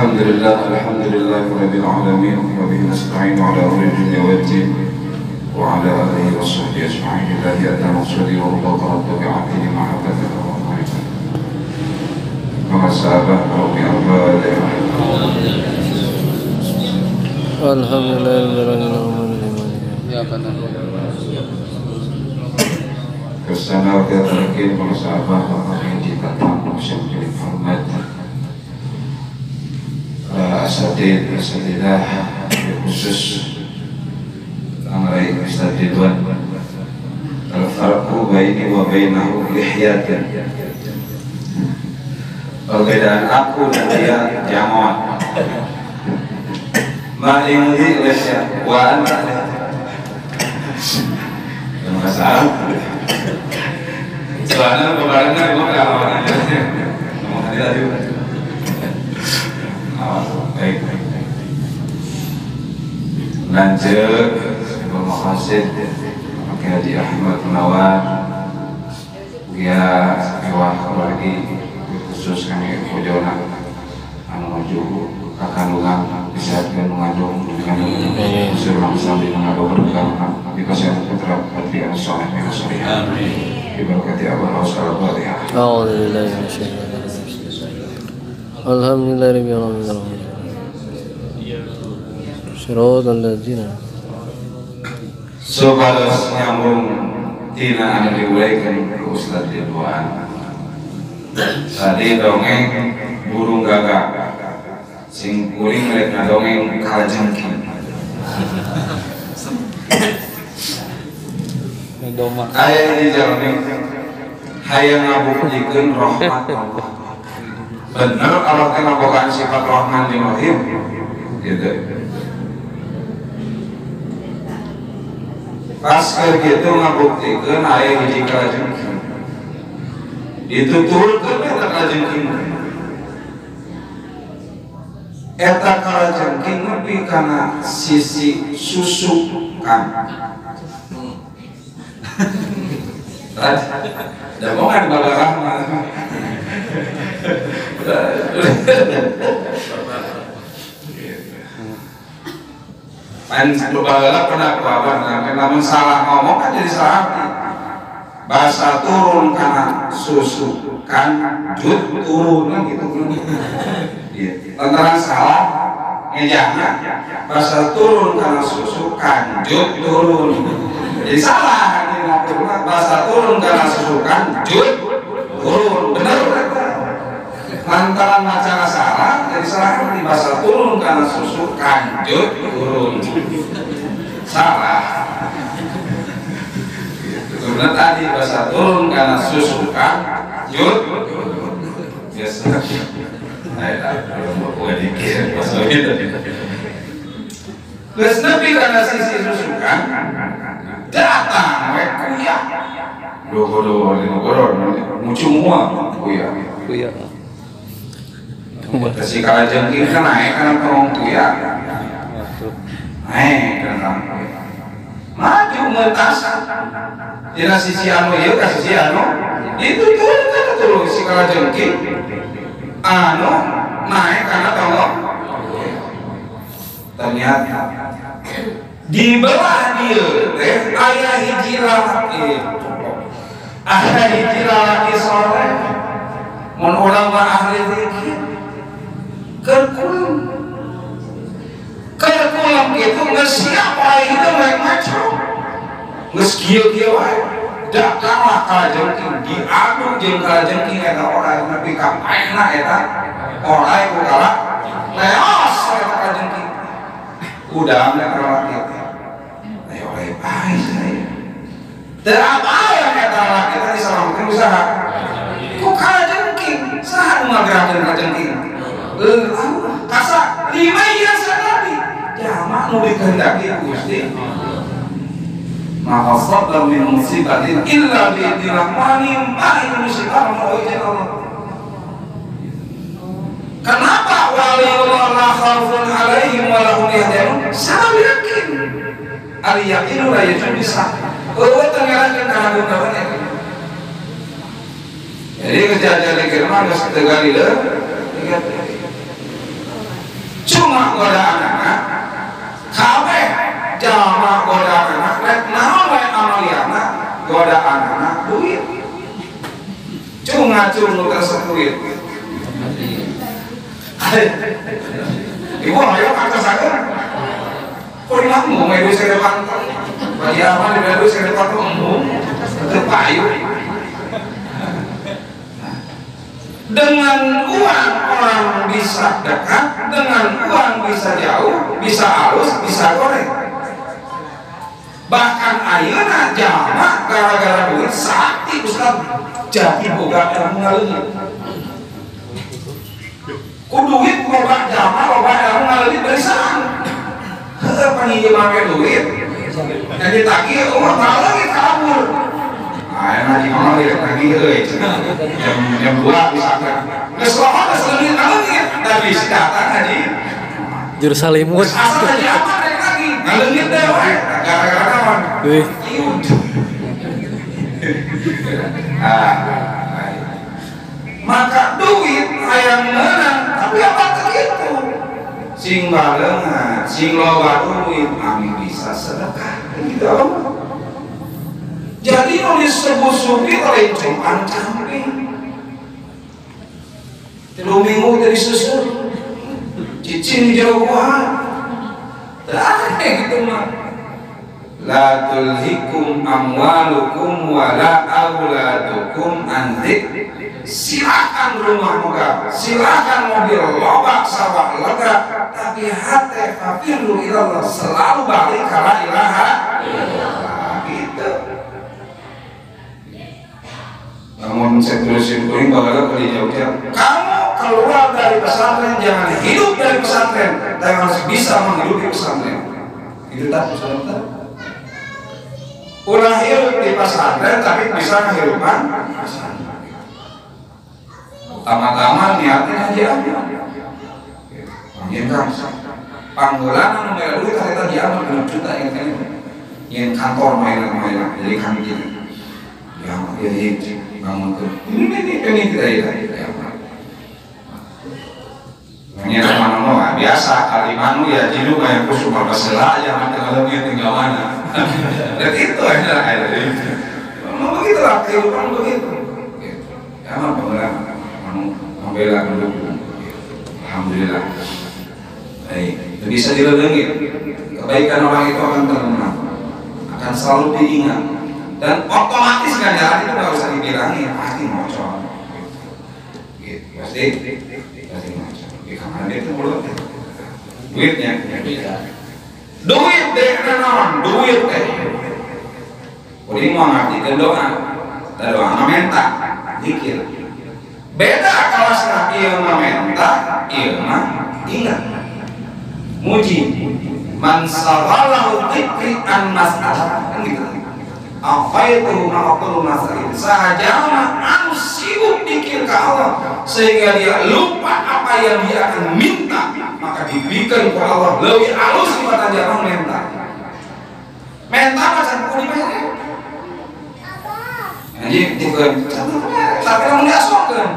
Alhamdulillah rabbil alamin wa bihi nasta'inu ala umuri dunya waddin wa ala alihi wa sahbihi ajma'in. Lillahi adna maqsudi wa ridha bi 'abdihi mahabbatan wa ma'rifatan. Kama sahabah wa bi arba'in. Ya benar. Kesana kita terakhir para sahabat yang kita tahu menjadi hormat. Asatidah khusus Amrai Ustaz Ridwan. Al-farqu baini wa bainahu lihyatan. Perbedaan aku dan dia jamuan. Ma'imudi lesya wa anta. Yang masalah soalnya kebarangan gue kelawan aja ngomong tadi tadi baik lanjut terima kasih Pak Haji Ahmad Munawar dia mewah lagi khusus kami Pojona menuju kakandungan bisa dengan mengandung unsur langsung di mengandung berkah di pasien putra Fatihah soleh yang soleh diberkati Allah Al-Fatihah. A'udzubillahi minasyaitonir rajim. Alhamdulillahirabbil alamin. Shiratal ladzina. Sobalas nyambung tina anu diuraikan ku Ustaz Ridwan. Tadi dongeng burung gagak sing kuring mereka dongeng kalajengking. Ayah di jalan hayang ngabuktikan rahmat Allah. Bener Allah kena bogaan sifat Rahman jeung Rahim gitu. Pas gitu ngabuktikan ayah hiji kalajengking dituturkeun eta kalajengking. Eta kalajengking nepi kana sisi susukan. Dah mau kan Bapak Rahman main berbala pernah kabar namun salah ngomong kan jadi salah arti bahasa turun karena susu kan jut turun gitu lantaran salah ngejahnya bahasa turun karena susu kan jut turun jadi salah bahasa turun karena susukan jut turun benar lantaran macara salah jadi salah di bahasa turun karena susukan jut turun salah sebenarnya tadi bahasa turun karena susukan jut biasa kalau mau gue dikir bahasa itu terus nabi karena sisi susukan datang kuya dogo muncul semua kuya si kalajengking kan naik karena perong kuya naik karena maju mutasan dina sisi anu ieu ka sisi anu itu tuh si kalajengking anu naik karena tolong ternyata dibelah dia ayah hiji lalaki soleh mun urang mah ahli zikir kerkulam gitu geus siap wae itu rek maco geus kieu wae da kalah kalajengking diadu jeung kalajengking eta orang nepi ka paena eta orang ku kalah leos eta kalajengking udah ambil relatif ayo baik saya terapa yang kata laki tadi salamkan usaha kok kalajengking saha nu ngagerakeun kalajengking kasa 5 hiasan tadi jamak nu dikehendaki Gusti maka sabda min musibatin illa bi idnillah mani musibah mau izin Allah. Kenapa waliullah la khaufun alaihim wa lahum yahzanun? Saya yakin. Al yaqinu la yajuzu bisa. Eueuh tengarakeun kana gundawan eta. Jadi kejadian di Kirman geus teu galileu. goda anak kabeh jalma goda anak rek naon wae amaliana goda anak duit cungacung nu tersebut ibu ayo katasakeun pernah mau medu sedepan bagi apa di medu sedepan umum teu payu dengan uang orang bisa dekat, dengan uang bisa jauh, bisa halus, bisa goreng. Bahkan ayeuna jalma gara-gara duit sakti Ustaz jadi boga ilmu ngaleungit. Ku duit boga jalma boga ilmu ngaleungit dari sana. Heuh panghiji make duit. Jadi tagih umur ngaleungit kabur. Ayo ngaji ngomong ya, lagi jam 2 bisa kan nges lohon, nges lengit ngalengit tapi isi datang ngaji Jurus Salimut asal ngaji apa lagi ngalengit deh gara-gara kawan iud maka duit hayang menang tapi apa begitu sing balengan, sing loba duit amin bisa sedekah gitu. Jadi nulis sebuah sufi oleh cuman camping 3 minggu dari susu cicing jauhan tak gitu mah la tulhikum amwalukum wala auladukum an dzikr silakan rumah megah silakan mobil loba sawah lega tapi hati fafiru ilallah selalu balik kala ilaha gitu. Namun saya tulisin kuring bakal beli jauh-jauh. Kamu keluar dari pesantren jangan hidup dari pesantren, tapi harus bisa menghidupi pesantren. Itu tak pesantren. Ulah hidup di pesantren tapi bisa menghidupkan pesantren. Tama-tama niatnya aja. Mengingat panggilan nomor duit kita diamal 6 juta yang kantor mainan jadi kami gitu. Yang ini bangun tuh ini kita ya hanya teman-teman biasa kalimanu ya jilu kayak kusuma basela aja nanti kalau dia tinggal mana dan itu aja memang begitulah kehidupan begitu ya mah pengalaman membela pendukung alhamdulillah baik bisa dilengi kebaikan orang itu akan terkenang akan selalu diingat dan otomatis kan jalan itu nggak usah dibilangin pasti ngocok gitu pasti ngocok karena dia itu mulut duitnya duit deh non duit deh udah mau ngartikan doa dan doa ngamenta zikir beda kalau setelah iya ngamenta iya mah ingat muji man sawalahu dzikri an mas'alah kan gitu apa itu ma'akul masalah sahajama anu sibuk dikir ke Allah sehingga dia lupa apa yang dia akan minta maka diberikan ke Allah lebih halus daripada jangan minta macam kulit merah jadi bukan tapi kamu diasokkan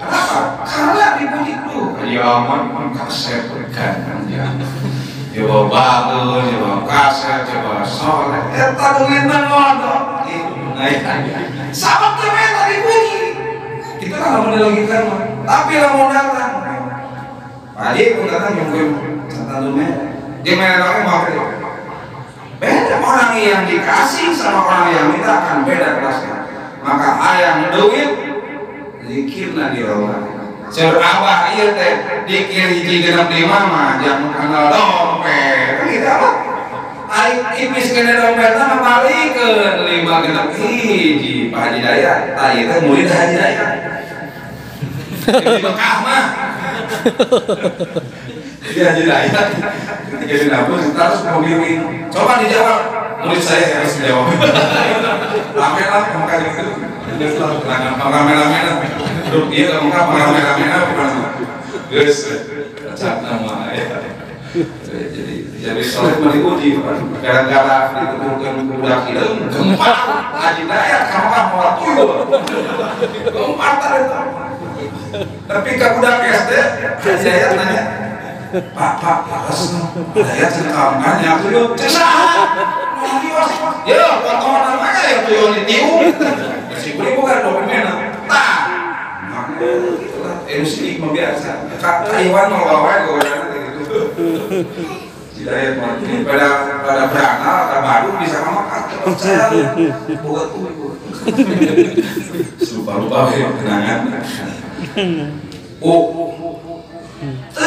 kenapa? Karena dipuji dulu ya aman kasep kan ya bawa batu, ya bawa kaset, ya bawa soleh eta duitnya ngodok sama temen tadi bunyi kita kan mau dilagikan tapi lah mau datang padi pun datang mungkin santan dunia dia mereka mau beda orang yang dikasih sama orang yang minta akan beda kelasnya maka ayam duit zikirna di Allah sur abah iya teh dikir hiji genep di mama jangan kenal dompet gitu apa ipis kena dompet sama balikeun 5 genep hiji Pak Haji Dayat tadi teh murid Haji Dayat di Mekah mah jadi Haji Dayat ketika di dapur terus mau bimbing coba dijawab murid saya harus menjawab rame lah kamu kali itu rame-rame duduk dia kamu kan rame-rame bukan guys cat nama ya jadi soleh meliputi gara-gara ditemukan budak itu gempar Haji Dayat kamu kan mau tuyul gempar tadi tapi ke budak SD Haji Dayat nanya Pak, harus ada cekamanya tuh yuk, cesah. Ya, potongan namanya ya tuh yuk ditiup. Si beli bukan dokumen, tak. Itulah emosi membiasa. Taiwan mau bawa gue gitu. Hidayat mati pada berangkat, pada baru bisa makan. Saya buat tuh. Lupa ya kenangan.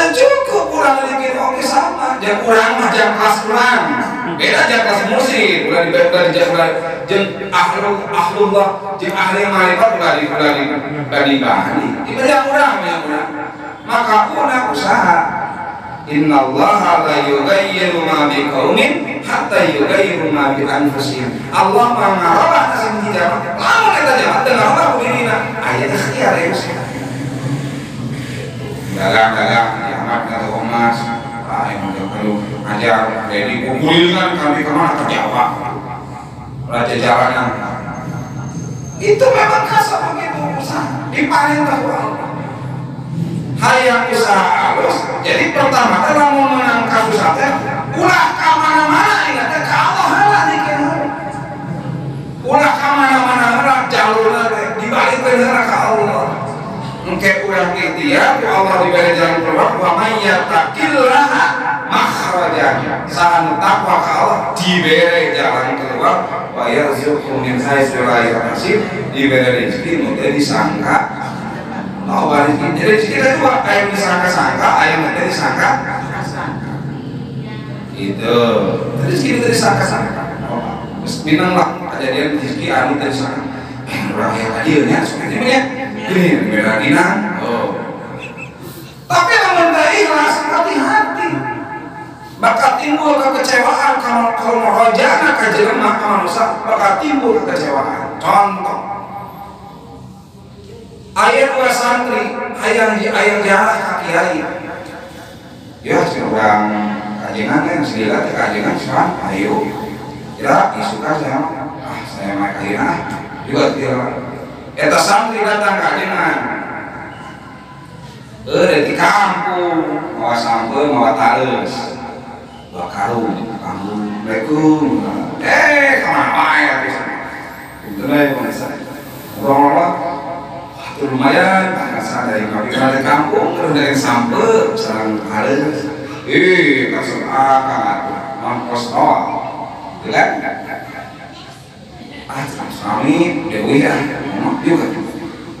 Cukup kurang dikit oke sama. Jangan kurang mah jam kelas kurang. Beda jam kelas musik. Udah jam ahlullah, jam ahli marifat udah dibahani. Itu yang kurang. Maka una usaha. Innallaha la yughayyiru ma biqaumin hatta yughayyiru ma bi anfusihim. Allah mengarahkan asim hijab. Lamun eta jamat dengan Allah kudirina. Aya ikhtiar ya. Dagang diangkat dari Omas. Yang kalau ajar jadi kukulingan kami kemana ke Jawa. Raja jalanan. Itu memang kasar begitu usaha. Dipanen tahu Allah. Hayang usaha halus. Jadi pertama kita mau menangkap usaha ulah ke mana-mana ingatnya ke Allah halah dikira. Ulah ke mana-mana jalurnya dibalik bener ke Allah. Engke urang ikhtiar Allah diberi jalan keluar wa may yattaqillaha makhrajan. Saan takwa ka Allah diberi jalan keluar wa yarzuqhu min haitsu la yahtasib. Diberi rezeki nu teu disangka. Oh, balik jadi kita dua ayam disangka-sangka, ayam tadi disangka. Itu rezeki tadi disangka-sangka. Minang lah kejadian rezeki anu tadi disangka. Orang yang adilnya seperti ini ya. Ini beda dinang. Oh. Tapi lamun teu ikhlas hati-hati. Bakal timbul kekecewaan kalau merojana ka jelema ka manusia, bakal timbul kekecewaan. Contoh ayat dua santri, ayang jalan kaki kiai. Ya, seorang kajian kan, segila kajian sekarang, ayo. Ya, isukan saya mau kajian juga dia. Eta santri datang kajian. Di kampung, mau sampel, mau talus, bawa karung, kampung, Assalamualaikum. Kemana ya? Bener ya, saya. Orang lumayan, karena dari dari kampung, terus dari sampel, serang halus. Kasih mampus doang, kan? Suami Dewi ya, juga.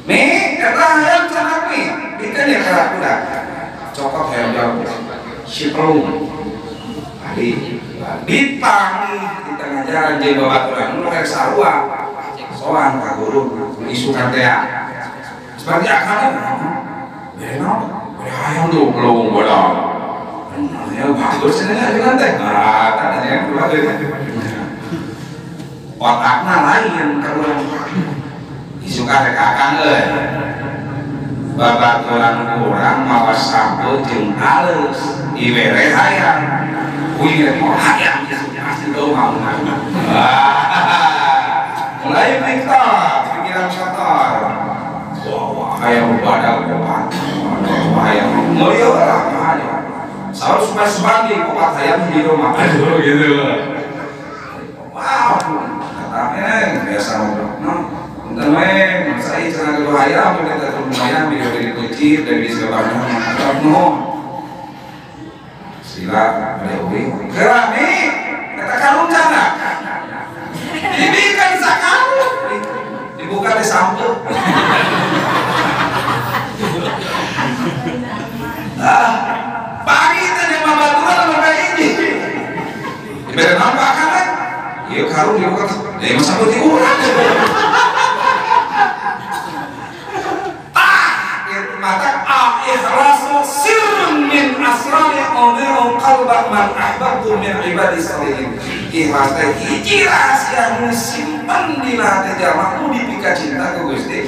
Nih, kata yang cantik nih, kita dia kerap udah cokok yang jauh, si pelung, dipanggil di tengah jalan jadi babaturan, lu kayak sarua, soan pak guru, isukan teh. Seperti akan ayam tuh belum bodoh. Ya bagus saja dengan teh. Tanya yang kedua itu. Otaknya lain kalau disuka rekakan babaturan kurang mawas sampo jeung halus ibere hayang. Kuing mau hayang pasti do mau. Mulai pikiran kotor. Ayam badak ayam mulia lah selalu suka di kopat ayam di rumah aduh gitu wow kata biasa ngobrol temen saya cenah kedua ayam kita lumayan video dari kucing dari sekolahnya no sila Dewi kerami kata karung cana dibikin sakaru dibuka di sampul. Pagi tadi mama tua sama ini. Ibarat nampak kan? Iya karung dia bukan. Dia masa putih urang. Maka ikhlasu sirrun min asrari umur qalba man ahbabtu min ibadi salihin. Ikhlas teh hiji rahasia nu simpen di hati jalma nu dipika cinta ke Gusti.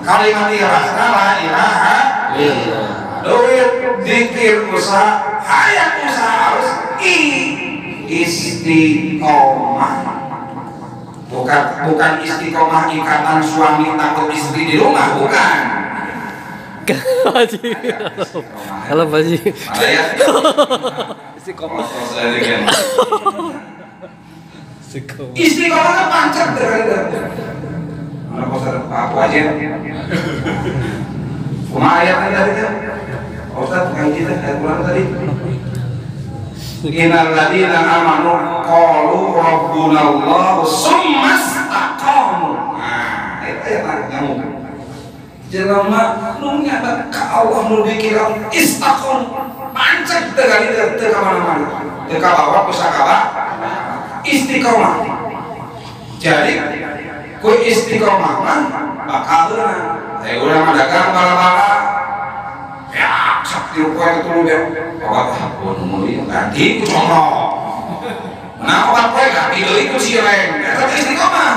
Kalimat ikhlas la ilaha illallah. Duit zikir usaha hayat usaha harus istiqomah. Bukan istiqomah ikatan suami takut istri di rumah, bukan. Haji. Kalau Haji. Malaya. Istiqomah. Istiqomah pancet dari. Mana pasar apa aja? Cuma ayat tadi kan. Ustaz ngaji tadi pulang tadi. Innal ladzina amanu qalu rabbuna Allah summa istaqamu. Nah, itu ayat nyamuk. Jelema nu nyata ka Allah nu dikira istaqam pancet teu kali teu ka mana-mana. Teu ka bawah pusaka istiqomah. Jadi ku istiqomah mah bakalan saya urang mah dagang bala-bala ya sak di poe tuluy dia obat hapun meuli ganti ku congro nah obat poe ganti deui ku cireng eta istiqomah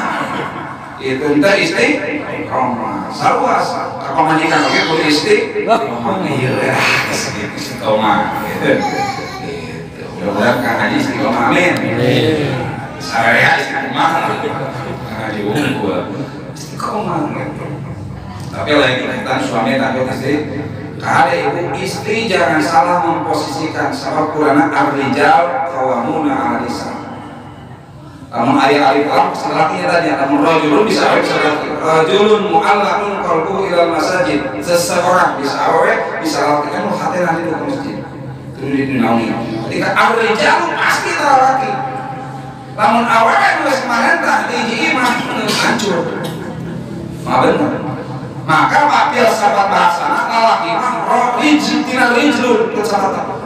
itu teh istiqomah saluas ka pamajikan oge ku istiqomah ieu ya istiqomah gitu mudah-mudahan Kang Haji istiqomah amin saya istiqomah ngaji unggul istiqomah gitu. Tapi lagi kita suami takut istri kada ibu istri jangan salah memposisikan sabab Qur'ana ar-rijal qawwamuna 'ala nisa. Namun ayat-ayat Allah setelahnya tadi namun rajulun bisa awet setelahnya rajulun mu'allaqun qalbuhu ilal masajid seseorang bisa awet bisa lakukan hati nanti ke masjid itu dinaungi ketika ar-rijal pasti laki namun awet geus marentah di imah hancur mah bener. Maka papil sahabat bahasana lalaki mah rijlun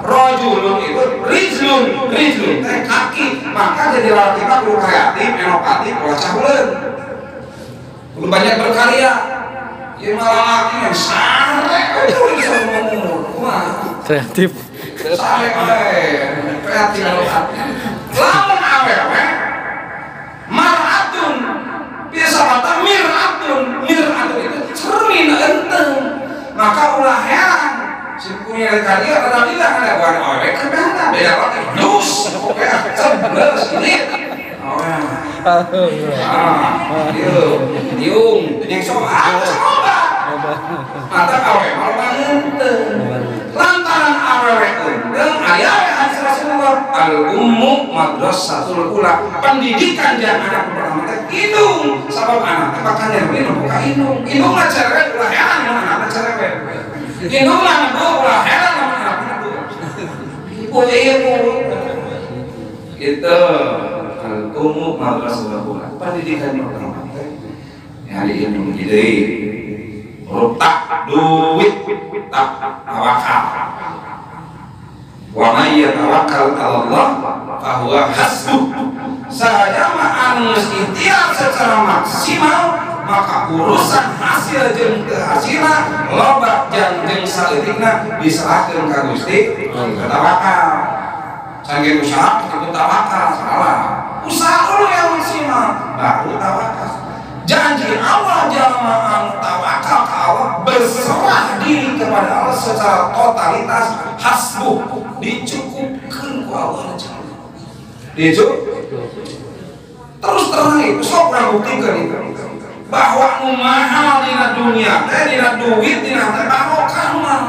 rajulun itu rijlun teh kaki maka jadi lalaki mah kudu kreatif inovatif wacah uleun kudu banyak berkarya ieu mah lalaki yang sare bisa ngomong Kreatif. sare kreatif lamun awewe maratun biasa kata miratun itu cermin enteng maka ulah heran si punya karya pada bilang ada bukan awet kemana beda lagi dus oke sebelas ini diung yang soal mata awet malah enteng lantaran awet enteng ayah hadis Rasulullah al-ummu madrasatul ula pendidikan yang anak pertama indung sabab anak bahkan yang ini buka indung lah cewek ulah heran yang anak cewek indung lah ibu ulah heran yang anak ibu itu al-ummu madrasatul ula pendidikan yang pertama hari ini jadi rutak duit tak tawakal wa may yatawakkal 'ala Allah fa huwa hasbuh sahaja mah anu ikhtiar secara maksimal maka urusan hasil jeung kehasilan loba jeung saleutikna diserahkeun ka Gusti tawakal sanggeun usaha itu tawakal salah usaha dulu yang maksimal baru tawakal janji Allah jamaah tawakal ke Allah berserah diri kepada Allah secara totalitas hasbuh dicukupkan ku Allah terus terang itu sok orang buktikan itu bahwa nu mahal dina dunia teh dina duit dina teh barokah mah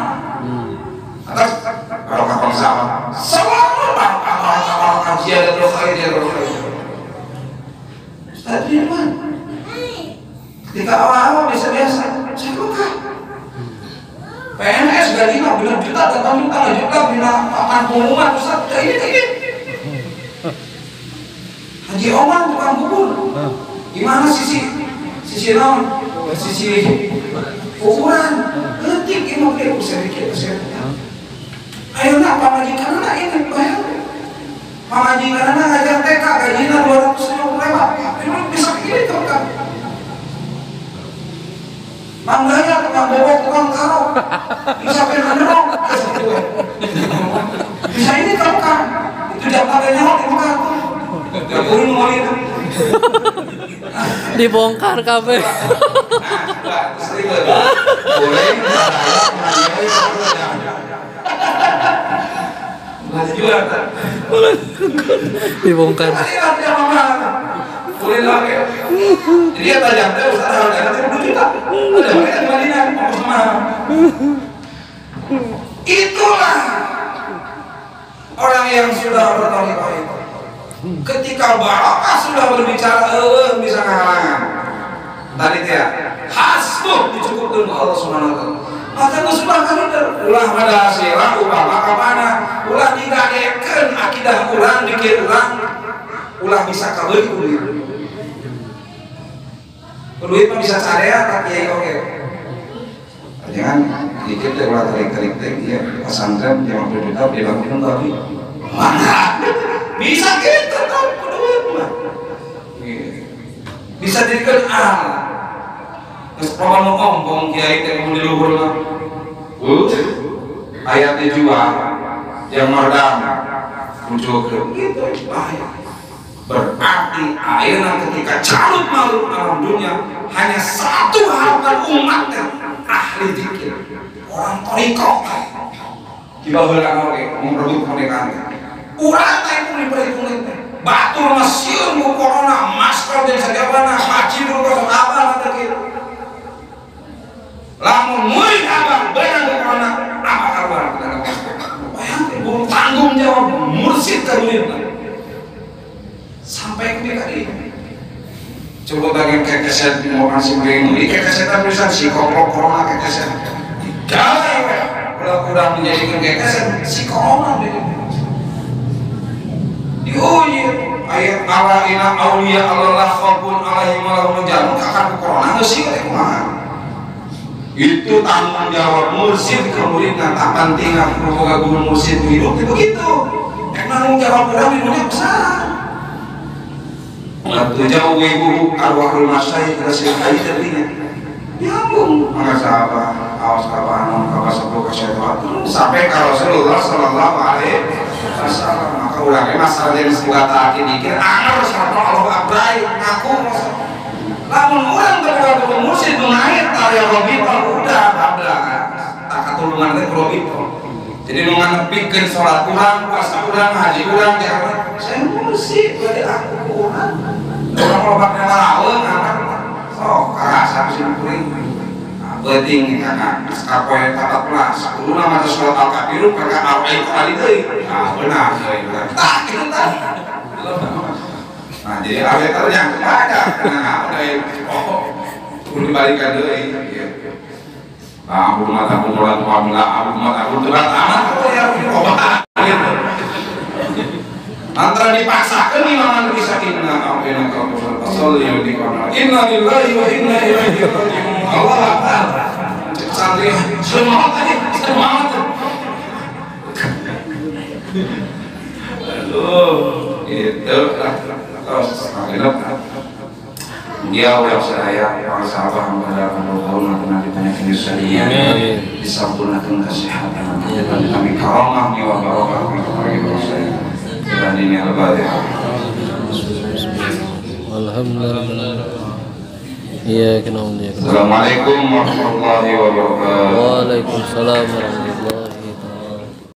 atas barokah bangsa selalu barokah ziyadah khair tadi mah ketika awal-awal biasa-biasa saya buka PNS gaji 15 juta datang juta bina papan pengumuman Ustaz kayak ini Haji Omar bukan bubur gimana sisi naon sisi ukuran letik ini dia sedikit ayo nak pamajikan anak ini bayar pamajikan anak ngajar TK gajinya 250 lewat memang bisa begini tuh kan mangganya tukang bobok tukang karo bisa benerong bisa ini kamu kan itu jam tabelnya waktu bukan gak boleh ngomong itu Dibongkar kabeh. Boleh Dibongkar. boleh lah ya. Jadi ya tajam teh Ustaz harganya 10 juta. Ada mereka di Madinah ongkos mahal. Itulah orang yang sudah bertauhid itu. Ketika barokah sudah berbicara, bisa ngalangan. Tadi dia hasbuh dicukupkan Allah Subhanahu wa taala. Maka sudah kan ulah pada sirah ulah maka mana ulah digadekeun akidah urang dikir urang ulah bisa kabeh duit. Duit mah bisa sadaya tak kiai oke. Jangan dikit teh ulah tarik-tarik teh ieu pesantren 50 juta dibangun tadi. Mana? Bisa gitu kan duit mah. Bisa dijadikan terus kalau ngomong kiai teh mau diluhur mah. Ayatnya jual yang merdam muncul gitu bahaya. Berarti ayeuna ketika carut malu alam dunia hanya satu harapan umatnya ahli zikir orang thariqah. Kiba heula oge merebut kemerdekaan. Urang teh pun diperhitungkeun teh. Batur mah sieun ku corona, masker jeung sajabana, haji dulu ka apa teh kieu. Lamun murid abang benar ke corona, apa kabar kita masker? Bayangkeun tanggung jawab mursyid ka muridna. Sampai ke DKI. Coba bagian kekeset mau kasih begini, di kekesetan tulisan si koplok corona kekeset. Jangan, kalau udah menjadikan kekeset si corona deh. Diuji ayat ala ina auliya Allah khaufun alaihim wa lahum janun kakak corona geus sih teh kumaha. Itu tanggung jawab mursyid ke muridna tak penting aku boga guru mursyid hidup itu begitu. Tanggung jawab urang di dunia besar. Waktu jauh ibu arwahul masyayikh kasih kaji tadinya. Ya ampun, maka sahabat awas kapan kapan sepuh kesehatan sampai ke Rasulullah Sallallahu Alaihi Wasallam. Maka ulangnya masalah jenis buatan dikir anak sama Allah abrai ngaku. Lamun orang terlalu mursyid menaik tarian robito udah bablah tak ketulungan teh robito. Jadi menganepikeun salat urang, puasa urang, haji urang jangan saya mursyid berarti aku urang. Orang lobaknya malaweun anak sok karasa bisa kuring. Penting karena kapoe 14 kudu nama sholat al-kafirun karena al-ain kali deui. Ah benar deui. Tah kitu tah. Nah, jadi awet yang ada karena deui. Oh, kudu dibalikan deui. Aku mata kumpulan pamula, aku mata kumpulan aman kok ya obat. Antara dipaksakan imangan bisa inna ampina kau sholli di kana inna lillahi wa inna ilaihi raji'un. Allah akbar. Santri semangat tadi, semangat. Aduh, itu terus akhirnya dia yang saya para sahabat menghadapkan tahun nanti ditanyakan di saya disempurnakan kesehatan dan kami karamah jiwa barokah untuk saya. Dan ini al-Fatihah. Alhamdulillah. Iya, kenal dia. Assalamualaikum warahmatullahi wabarakatuh. Waalaikumsalam warahmatullahi wabarakatuh.